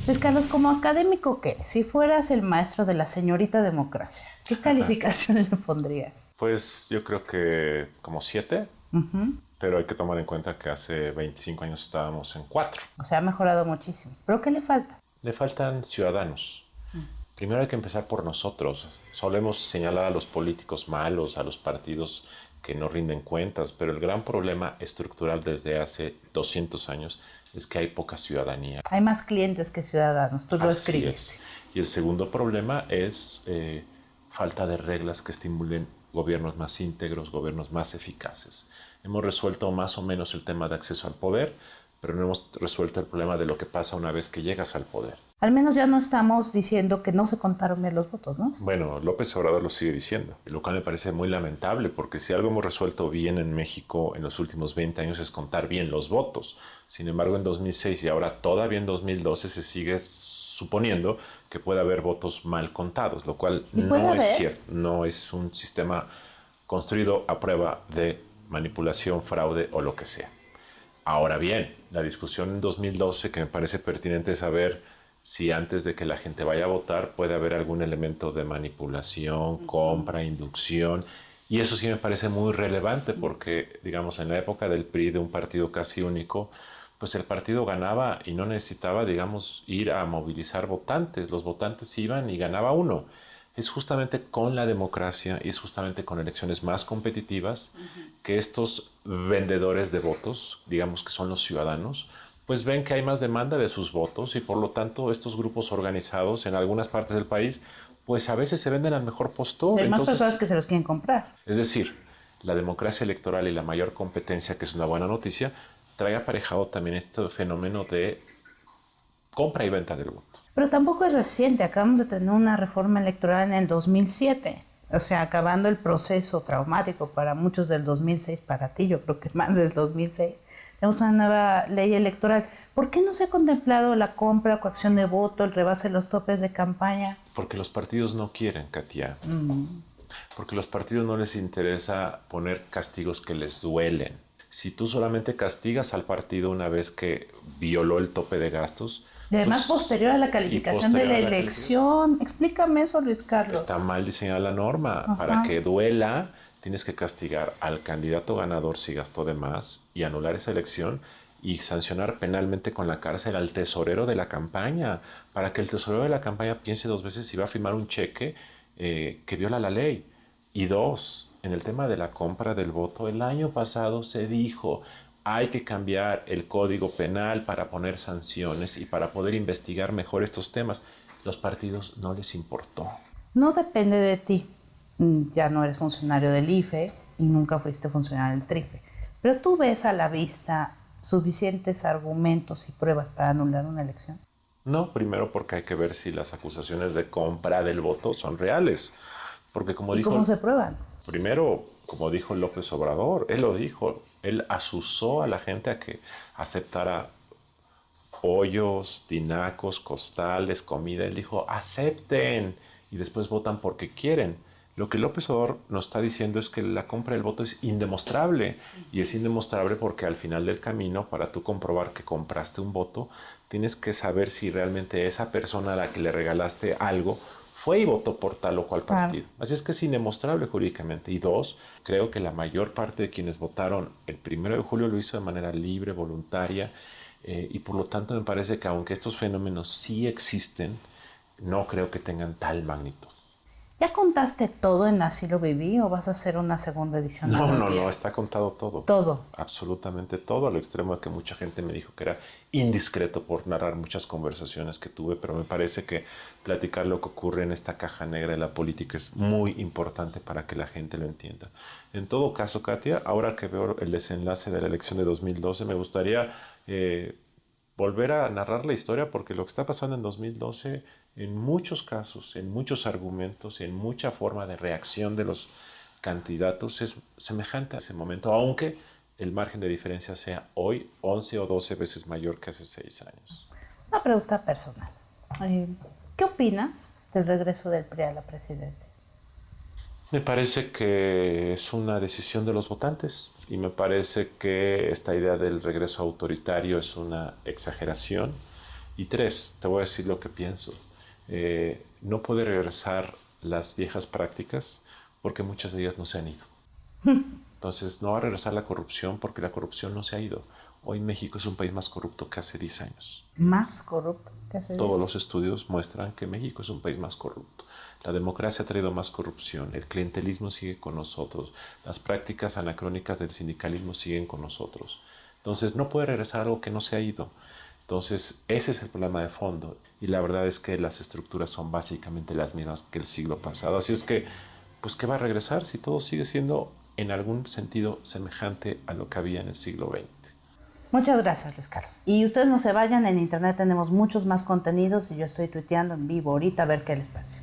Luis Carlos, como académico, ¿qué? Si fueras el maestro de la señorita democracia, ¿qué calificación le pondrías? Pues yo creo que como 7, pero hay que tomar en cuenta que hace 25 años estábamos en 4. O sea, ha mejorado muchísimo. ¿Pero qué le falta? Le faltan ciudadanos. Primero hay que empezar por nosotros. Solemos señalar a los políticos malos, a los partidos que no rinden cuentas, pero el gran problema estructural desde hace 200 años es que hay poca ciudadanía. Hay más clientes que ciudadanos, tú lo escribiste. Es. Y el segundo problema es falta de reglas que estimulen gobiernos más íntegros, gobiernos más eficaces. Hemos resuelto más o menos el tema de acceso al poder, pero no hemos resuelto el problema de lo que pasa una vez que llegas al poder. Al menos ya no estamos diciendo que no se contaron bien los votos, ¿no? Bueno, López Obrador lo sigue diciendo, lo cual me parece muy lamentable, porque si algo hemos resuelto bien en México en los últimos 20 años es contar bien los votos. Sin embargo, en 2006 y ahora todavía en 2012 se sigue suponiendo que puede haber votos mal contados, lo cual no es cierto. No es un sistema construido a prueba de manipulación, fraude o lo que sea. Ahora bien, la discusión en 2012 que me parece pertinente es saber si antes de que la gente vaya a votar puede haber algún elemento de manipulación, compra, inducción. Y eso sí me parece muy relevante porque, digamos, en la época del PRI, de un partido casi único, pues el partido ganaba y no necesitaba, digamos, ir a movilizar votantes. Los votantes iban y ganaba uno. Es justamente con la democracia y es justamente con elecciones más competitivas que estos vendedores de votos, digamos que son los ciudadanos, pues ven que hay más demanda de sus votos y por lo tanto estos grupos organizados en algunas partes del país, pues a veces se venden al mejor postor. Hay más personas que se los quieren comprar. Es decir, la democracia electoral y la mayor competencia, que es una buena noticia, trae aparejado también este fenómeno de compra y venta del voto. Pero tampoco es reciente, acabamos de tener una reforma electoral en el 2007, o sea, acabando el proceso traumático para muchos del 2006, para ti yo creo que más del 2006. Tenemos una nueva ley electoral. ¿Por qué no se ha contemplado la compra, coacción de voto, el rebase de los topes de campaña? Porque los partidos no quieren, Katia. Porque a los partidos no les interesa poner castigos que les duelen. Si tú solamente castigas al partido una vez que violó el tope de gastos... Y además pues, posterior a la calificación de la elección. Explícame eso, Luis Carlos. Está mal diseñada la norma. Ajá. Para que duela, tienes que castigar al candidato ganador si gastó de más y anular esa elección y sancionar penalmente con la cárcel al tesorero de la campaña, para que el tesorero de la campaña piense 2 veces si va a firmar un cheque que viola la ley. Y 2, en el tema de la compra del voto, el año pasado se dijo... Hay que cambiar el código penal para poner sanciones y para poder investigar mejor estos temas. Los partidos no les importó. No depende de ti. Ya no eres funcionario del IFE y nunca fuiste funcionario del TRIFE. Pero tú ves a la vista suficientes argumentos y pruebas para anular una elección. No, primero porque hay que ver si las acusaciones de compra del voto son reales. Porque como ¿Y dijo, cómo se prueban? Primero, como dijo López Obrador, él lo dijo. Él asusó a la gente a que aceptara pollos, tinacos, costales, comida. Él dijo, acepten y después votan porque quieren. Lo que López Obrador nos está diciendo es que la compra del voto es indemostrable. Y es indemostrable porque al final del camino, para tú comprobar que compraste un voto, tienes que saber si realmente esa persona a la que le regalaste algo fue y votó por tal o cual partido. Claro. Así es que es indemostrable jurídicamente. Y 2, creo que la mayor parte de quienes votaron el 1 de julio lo hizo de manera libre, voluntaria, y por lo tanto me parece que aunque estos fenómenos sí existen, no creo que tengan tal magnitud. ¿Ya contaste todo en Así lo viví o vas a hacer una segunda edición? No, está contado todo. ¿Todo? Absolutamente todo, al extremo de que mucha gente me dijo que era indiscreto por narrar muchas conversaciones que tuve, pero me parece que platicar lo que ocurre en esta caja negra de la política es muy importante para que la gente lo entienda. En todo caso, Katia, ahora que veo el desenlace de la elección de 2012, me gustaría volver a narrar la historia porque lo que está pasando en 2012, en muchos casos, en muchos argumentos, en mucha forma de reacción de los candidatos es semejante a ese momento, aunque el margen de diferencia sea hoy 11 o 12 veces mayor que hace 6 años. Una pregunta personal. ¿Qué opinas del regreso del PRI a la presidencia? Me parece que es una decisión de los votantes y me parece que esta idea del regreso autoritario es una exageración Y tres, te voy a decir lo que pienso. No puede regresar las viejas prácticas porque muchas de ellas no se han ido. Entonces, no va a regresar la corrupción porque la corrupción no se ha ido. Hoy México es un país más corrupto que hace 10 años. ¿Más corrupto que hace 10? Todos los estudios muestran que México es un país más corrupto. La democracia ha traído más corrupción, el clientelismo sigue con nosotros, las prácticas anacrónicas del sindicalismo siguen con nosotros. Entonces, no puede regresar algo que no se ha ido. Entonces, ese es el problema de fondo. Y la verdad es que las estructuras son básicamente las mismas que el siglo pasado. Así es que, pues, ¿qué va a regresar si todo sigue siendo en algún sentido semejante a lo que había en el siglo XX? Muchas gracias, Luis Carlos. Y ustedes no se vayan, en internet tenemos muchos más contenidos y yo estoy tuiteando en vivo ahorita a ver qué les parece.